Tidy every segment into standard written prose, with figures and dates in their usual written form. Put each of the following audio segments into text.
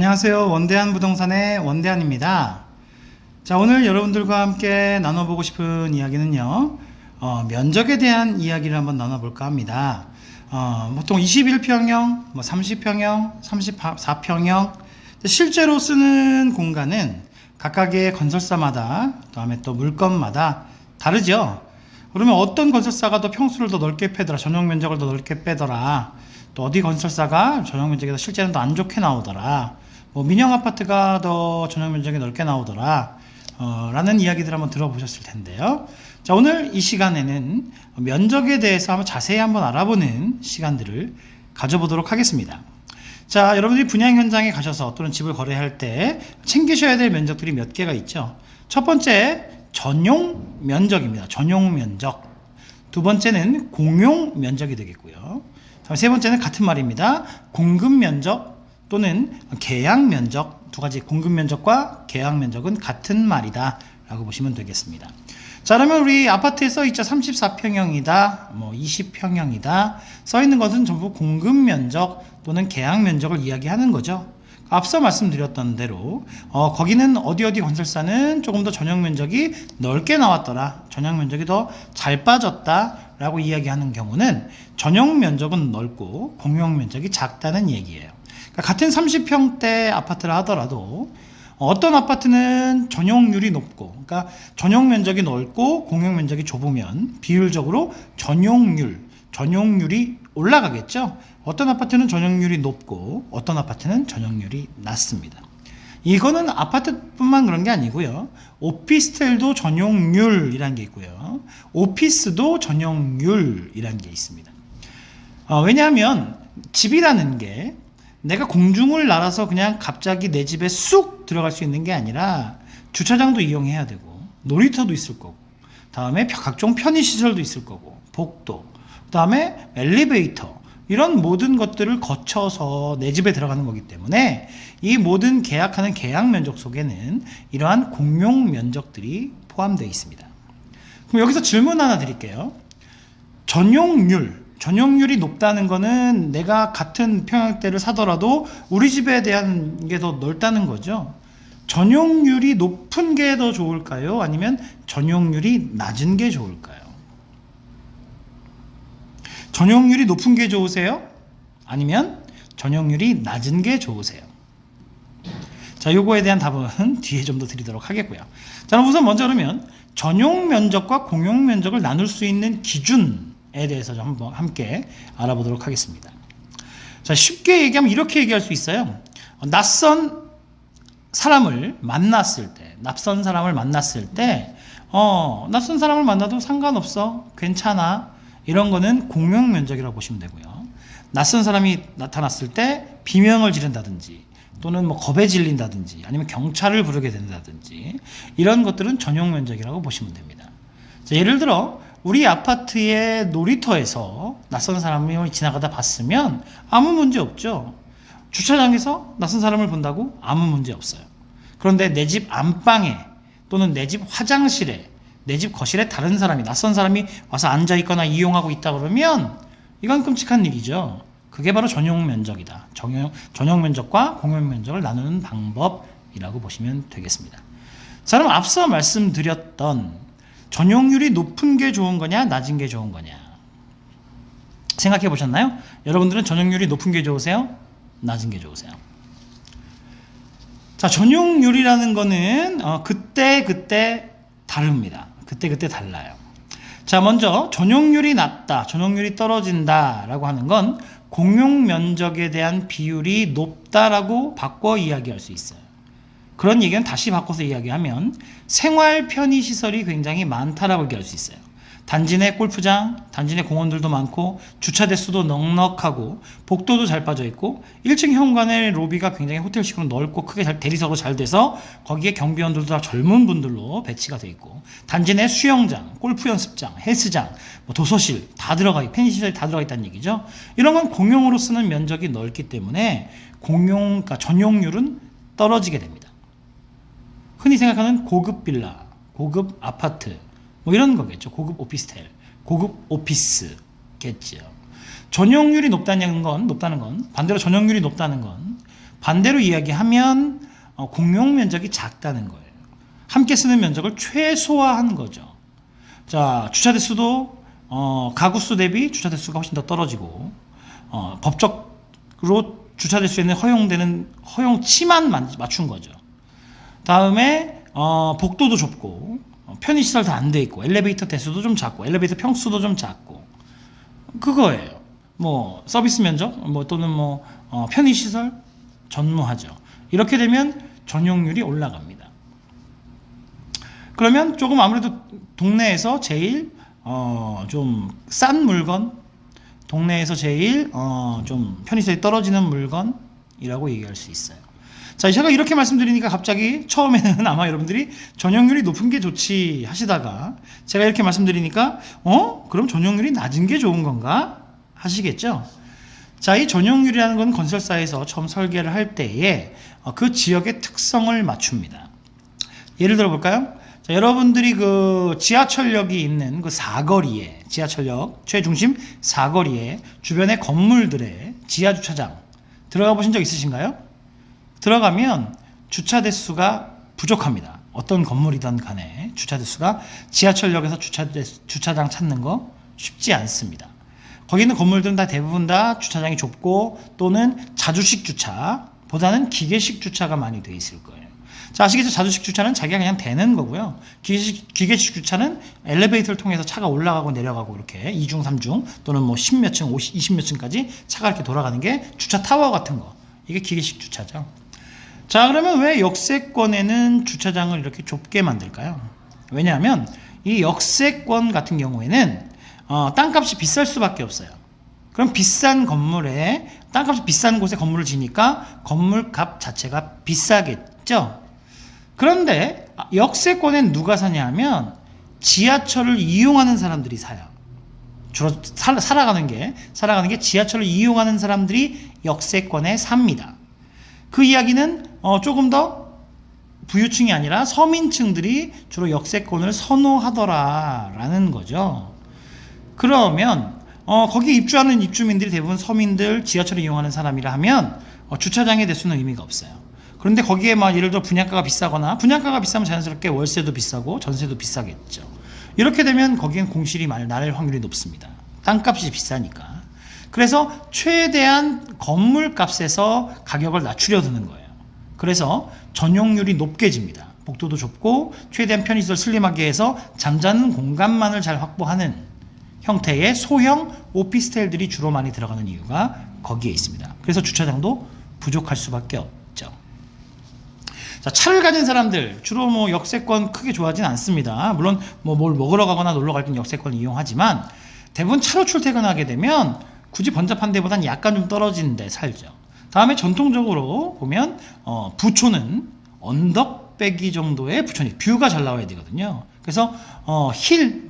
안녕하세요. 원대한 부동산의 원대한입니다. 자, 오늘 여러분들과 함께 나눠보고 싶은 이야기는요, 면적에 대한 이야기를 한번 나눠볼까 합니다. 보통 21평형, 30평형, 34평형, 실제로 쓰는 공간은 각각의 건설사마다, 그 다음에 또 물건마다 다르죠. 그러면 어떤 건설사가 더 평수를 더 넓게 빼더라, 전용 면적을 더 넓게 빼더라, 또 어디 건설사가 전용 면적이 더 실제는 더 안 좋게 나오더라, 뭐 민영 아파트가 더 전용 면적이 넓게 나오더라, 라는 이야기들 한번 들어보셨을 텐데요. 자, 오늘 이 시간에는 면적에 대해서 한번 자세히 한번 알아보는 시간들을 가져보도록 하겠습니다. 자, 여러분들이 분양 현장에 가셔서 또는 집을 거래할 때 챙기셔야 될 면적들이 몇 개가 있죠. 첫 번째, 전용 면적입니다. 전용 면적. 두 번째는 공용 면적이 되겠고요. 세 번째는 같은 말입니다. 공급 면적 또는 계약 면적. 두 가지, 공급 면적과 계약 면적은 같은 말이다 라고 보시면 되겠습니다. 자, 그러면 우리 아파트에 써있죠. 34평형이다, 뭐 20평형이다 써있는 것은 전부 공급 면적 또는 계약 면적을 이야기하는 거죠. 앞서 말씀드렸던 대로 거기는 어디 건설사는 조금 더 전용 면적이 넓게 나왔더라, 전용 면적이 더 잘 빠졌다 라고 이야기하는 경우는 전용 면적은 넓고 공용 면적이 작다는 얘기예요. 그러니까 같은 30평대 아파트를 하더라도 어떤 아파트는 전용률이 높고, 그러니까 전용 면적이 넓고 공용 면적이 좁으면 비율적으로 전용률이 올라가겠죠. 어떤 아파트는 전용률이 높고 어떤 아파트는 전용률이 낮습니다. 이거는 아파트뿐만 그런 게 아니고요. 오피스텔도 전용률이라는 게 있고요. 오피스도 전용률이라는 게 있습니다. 왜냐하면 집이라는 게 내가 공중을 날아서 그냥 갑자기 내 집에 쑥 들어갈 수 있는 게 아니라 주차장도 이용해야 되고 놀이터도 있을 거고, 다음에 각종 편의시설도 있을 거고, 복도, 그 다음에 엘리베이터, 이런 모든 것들을 거쳐서 내 집에 들어가는 거기 때문에 이 모든 계약하는 계약 면적 속에는 이러한 공용 면적들이 포함되어 있습니다. 그럼 여기서 질문 하나 드릴게요. 전용률이 높다는 거는 내가 같은 평형대를 사더라도 우리 집에 대한 게 더 넓다는 거죠. 전용률이 높은 게 더 좋을까요? 아니면 전용률이 낮은 게 좋을까요? 전용률이 높은 게 좋으세요? 아니면 전용률이 낮은 게 좋으세요? 자, 요거에 대한 답은 뒤에 좀 더 드리도록 하겠고요. 자, 우선 먼저 그러면 전용 면적과 공용 면적을 나눌 수 있는 기준에 대해서 좀 한번 함께 알아보도록 하겠습니다. 자, 쉽게 얘기하면 이렇게 얘기할 수 있어요. 낯선 사람을 만났을 때, 낯선 사람을 만나도 상관없어, 괜찮아, 이런 거는 공용 면적이라고 보시면 되고요. 낯선 사람이 나타났을 때 비명을 지른다든지 또는 뭐 겁에 질린다든지 아니면 경찰을 부르게 된다든지 이런 것들은 전용 면적이라고 보시면 됩니다. 자, 예를 들어 우리 아파트의 놀이터에서 낯선 사람이 지나가다 봤으면 아무 문제 없죠. 주차장에서 낯선 사람을 본다고 아무 문제 없어요. 그런데 내 집 안방에 또는 내 집 화장실에, 내 집 거실에 다른 사람이, 낯선 사람이 와서 앉아 있거나 이용하고 있다 그러면 이건 끔찍한 일이죠. 그게 바로 전용 면적이다. 전용 면적과 공용 면적을 나누는 방법이라고 보시면 되겠습니다. 자, 그럼 앞서 말씀드렸던 전용률이 높은 게 좋은 거냐, 낮은 게 좋은 거냐 생각해 보셨나요? 여러분들은 전용률이 높은 게 좋으세요? 낮은 게 좋으세요? 자, 전용률이라는 거는 그때 다릅니다. 그때 달라요. 자, 먼저 전용률이 낮다, 전용률이 떨어진다 라고 하는 건 공용 면적에 대한 비율이 높다라고 바꿔 이야기할 수 있어요. 그런 얘기는 다시 바꿔서 이야기하면 생활 편의시설이 굉장히 많다라고 얘기할 수 있어요. 단지 내 골프장, 단지 내 공원들도 많고 주차 대수도 넉넉하고 복도도 잘 빠져있고 1층 현관의 로비가 굉장히 호텔식으로 넓고 크게 대리석으로 잘 돼서 거기에 경비원들도 다 젊은 분들로 배치가 되어 있고, 단지 내 수영장, 골프 연습장, 헬스장, 도서실 다 들어가 있고 편의시설이 다 들어가 있다는 얘기죠. 이런 건 공용으로 쓰는 면적이 넓기 때문에 그러니까 전용률은 떨어지게 됩니다. 흔히 생각하는 고급 빌라, 고급 아파트 뭐 이런 거겠죠. 고급 오피스텔, 고급 오피스겠죠. 전용률이 높다는 건 반대로 전용률이 높다는 건 반대로 이야기하면 공용 면적이 작다는 거예요. 함께 쓰는 면적을 최소화한 거죠. 자, 주차 대수도 가구 수 대비 주차 대수가 훨씬 더 떨어지고 법적으로 주차 대수에는 허용되는 허용치만 맞춘 거죠. 다음에 복도도 좁고 편의시설 다 안 돼 있고 엘리베이터 대수도 좀 작고 엘리베이터 평수도 좀 작고 그거예요. 뭐 서비스 면적 또는 편의시설 전무하죠. 이렇게 되면 전용률이 올라갑니다. 그러면 조금 아무래도 동네에서 제일 좀 싼 물건, 동네에서 제일 좀 편의시설이 떨어지는 물건이라고 얘기할 수 있어요. 자, 제가 이렇게 말씀드리니까 갑자기 처음에는 아마 여러분들이 전용률이 높은 게 좋지 하시다가 제가 이렇게 말씀드리니까 그럼 전용률이 낮은 게 좋은 건가 하시겠죠? 자, 이 전용률이라는 건 건설사에서 처음 설계를 할 때에 그 지역의 특성을 맞춥니다. 예를 들어 볼까요? 자, 여러분들이 그 지하철역이 있는 그 사거리에, 지하철역 최중심 사거리에 주변의 건물들의 지하주차장 들어가 보신 적 있으신가요? 들어가면 주차 대수가 부족합니다. 어떤 건물이든 간에 주차 대수가 지하철역에서 주차장 찾는 거 쉽지 않습니다. 거기 있는 건물들은 다 대부분 다 주차장이 좁고 또는 자주식 주차보다는 기계식 주차가 많이 돼 있을 거예요. 자, 아시겠죠? 자주식 주차는 자기가 그냥 대는 거고요. 기계식 주차는 엘리베이터를 통해서 차가 올라가고 내려가고 이렇게 2중, 3중 또는 10몇 층, 20몇 층까지 차가 이렇게 돌아가는 게 주차 타워 같은 거. 이게 기계식 주차죠. 자, 그러면 왜 역세권에는 주차장을 이렇게 좁게 만들까요? 왜냐하면 이 역세권 같은 경우에는 땅값이 비쌀 수밖에 없어요. 그럼 비싼 건물에 땅값이 비싼 곳에 건물을 지니까 건물값 자체가 비싸겠죠. 그런데 역세권엔 누가 사냐면 지하철을 이용하는 사람들이 사요. 주로 살아가는 게 지하철을 이용하는 사람들이 역세권에 삽니다. 그 이야기는 조금 더 부유층이 아니라 서민층들이 주로 역세권을 선호하더라라는 거죠. 그러면 거기 입주하는 입주민들이 대부분 서민들, 지하철을 이용하는 사람이라 하면 주차장에 대수는 의미가 없어요. 그런데 거기에 예를 들어 분양가가 비싸거나 분양가가 비싸면 자연스럽게 월세도 비싸고 전세도 비싸겠죠. 이렇게 되면 거기엔 공실이 날 확률이 높습니다. 땅값이 비싸니까. 그래서 최대한 건물값에서 가격을 낮추려 드는 거예요. 그래서 전용률이 높게 집니다. 복도도 좁고 최대한 편의시설 슬림하게 해서 잠자는 공간만을 잘 확보하는 형태의 소형 오피스텔들이 주로 많이 들어가는 이유가 거기에 있습니다. 그래서 주차장도 부족할 수밖에 없죠. 자, 차를 가진 사람들 주로 역세권 크게 좋아하진 않습니다. 물론 뭘 먹으러 가거나 놀러 갈 땐 역세권을 이용하지만 대부분 차로 출퇴근하게 되면 굳이 번잡한 데보단 약간 좀 떨어진 데 살죠. 다음에 전통적으로 보면 부촌은 언덕배기 정도의 부촌이 뷰가 잘 나와야 되거든요. 그래서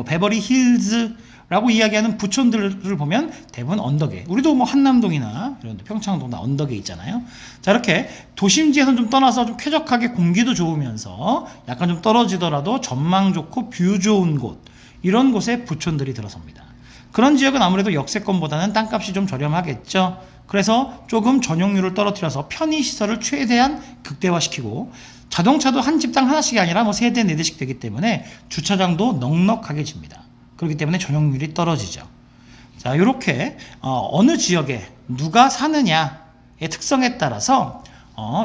베버리 힐즈라고 이야기하는 부촌들을 보면 대부분 언덕에, 우리도 한남동이나 이런 평창동 다 언덕에 있잖아요. 자, 이렇게 도심지에서는 좀 떠나서 좀 쾌적하게 공기도 좋으면서 약간 좀 떨어지더라도 전망 좋고 뷰 좋은 곳, 이런 곳에 부촌들이 들어섭니다. 그런 지역은 아무래도 역세권보다는 땅값이 좀 저렴하겠죠. 그래서 조금 전용률을 떨어뜨려서 편의시설을 최대한 극대화시키고 자동차도 한 집당 하나씩이 아니라 3대, 4대씩 되기 때문에 주차장도 넉넉하게 집니다. 그렇기 때문에 전용률이 떨어지죠. 자, 이렇게 어느 지역에 누가 사느냐의 특성에 따라서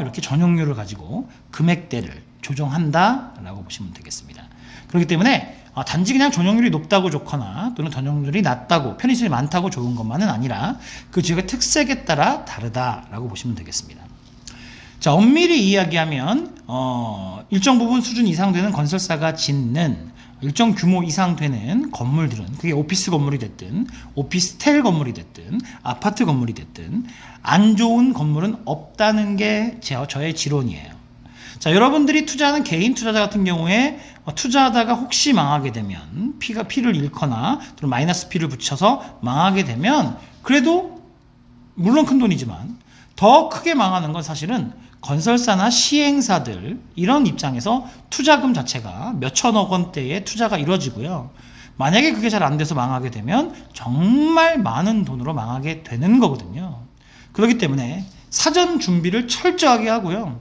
이렇게 전용률을 가지고 금액대를 조정한다라고 보시면 되겠습니다. 그렇기 때문에 단지 그냥 전용률이 높다고 좋거나 또는 전용률이 낮다고 편의시설이 많다고 좋은 것만은 아니라 그 지역의 특색에 따라 다르다라고 보시면 되겠습니다. 자, 엄밀히 이야기하면 일정 부분 수준 이상 되는 건설사가 짓는 일정 규모 이상 되는 건물들은 그게 오피스 건물이 됐든 오피스텔 건물이 됐든 아파트 건물이 됐든 안 좋은 건물은 없다는 게 저의 지론이에요. 자, 여러분들이 투자하는 개인 투자자 같은 경우에 투자하다가 혹시 망하게 되면 피를 잃거나 또는 마이너스 P를 붙여서 망하게 되면 그래도 물론 큰 돈이지만 더 크게 망하는 건 사실은 건설사나 시행사들 이런 입장에서 투자금 자체가 몇천억 원대의 투자가 이루어지고요. 만약에 그게 잘 안 돼서 망하게 되면 정말 많은 돈으로 망하게 되는 거거든요. 그렇기 때문에 사전 준비를 철저하게 하고요.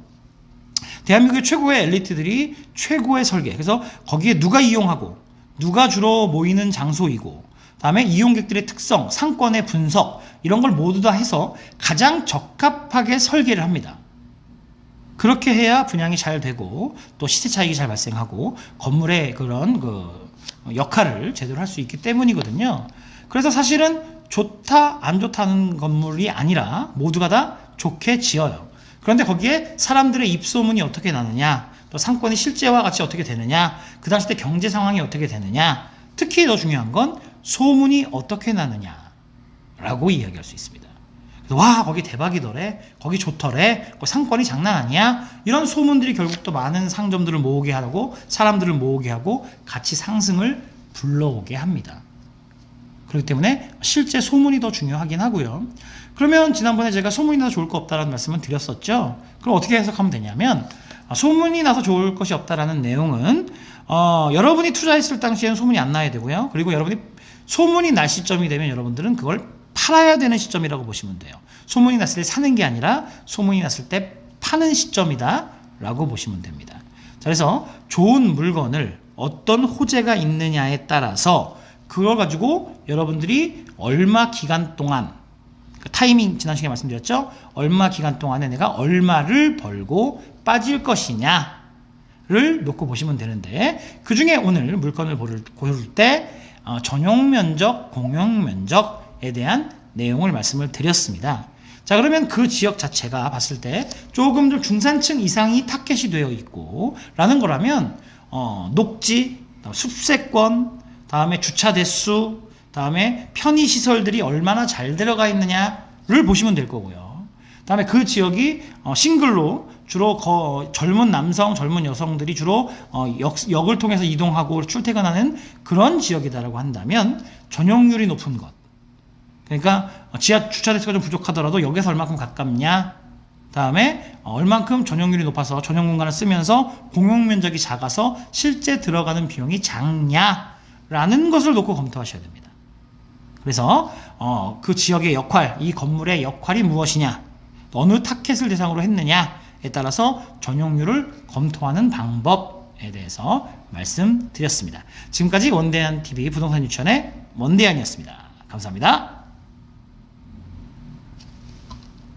대한민국의 최고의 엘리트들이 최고의 설계, 그래서 거기에 누가 이용하고 누가 주로 모이는 장소이고 다음에 이용객들의 특성, 상권의 분석 이런 걸 모두 다 해서 가장 적합하게 설계를 합니다. 그렇게 해야 분양이 잘 되고 또 시세 차익이 잘 발생하고 건물의 그런 역할을 제대로 할 수 있기 때문이거든요. 그래서 사실은 좋다 안 좋다는 건물이 아니라 모두가 다 좋게 지어요. 그런데 거기에 사람들의 입소문이 어떻게 나느냐, 또 상권이 실제와 같이 어떻게 되느냐, 그 당시 때 경제 상황이 어떻게 되느냐, 특히 더 중요한 건 소문이 어떻게 나느냐라고 이야기할 수 있습니다. 와, 거기 대박이더래, 거기 좋더래, 상권이 장난 아니야, 이런 소문들이 결국 또 많은 상점들을 모으게 하고 사람들을 모으게 하고 같이 상승을 불러오게 합니다. 그렇기 때문에 실제 소문이 더 중요하긴 하고요. 그러면 지난번에 제가 소문이 나서 좋을 거 없다라는 말씀을 드렸었죠. 그럼 어떻게 해석하면 되냐면, 소문이 나서 좋을 것이 없다라는 내용은 여러분이 투자했을 당시에는 소문이 안 나야 되고요. 그리고 여러분이 소문이 날 시점이 되면 여러분들은 그걸 팔아야 되는 시점이라고 보시면 돼요. 소문이 났을 때 사는 게 아니라 소문이 났을 때 파는 시점이다 라고 보시면 됩니다. 자, 그래서 좋은 물건을 어떤 호재가 있느냐에 따라서 그걸 가지고 여러분들이 얼마 기간 동안, 타이밍 지난 시간에 말씀드렸죠. 얼마 기간 동안에 내가 얼마를 벌고 빠질 것이냐를 놓고 보시면 되는데, 그 중에 오늘 물건을 고를 때 전용 면적, 공용 면적에 대한 내용을 말씀을 드렸습니다. 자, 그러면 그 지역 자체가 봤을 때 조금 좀 중산층 이상이 타겟이 되어 있고 라는 거라면 녹지, 숲세권, 다음에 주차 대수, 다음에 편의시설들이 얼마나 잘 들어가 있느냐를 보시면 될 거고요. 다음에 그 지역이 싱글로 주로 젊은 남성, 젊은 여성들이 주로 역을 통해서 이동하고 출퇴근하는 그런 지역이다라고 한다면 전용률이 높은 것. 그러니까 지하 주차 대수가 좀 부족하더라도 역에서 얼마큼 가깝냐, 다음에 얼만큼 전용률이 높아서 전용 공간을 쓰면서 공용 면적이 작아서 실제 들어가는 비용이 작냐라는 것을 놓고 검토하셔야 됩니다. 그래서 그 지역의 역할, 이 건물의 역할이 무엇이냐, 어느 타켓을 대상으로 했느냐에 따라서 전용률을 검토하는 방법에 대해서 말씀드렸습니다. 지금까지 원대한TV 부동산 유치원의 원대한이었습니다. 감사합니다.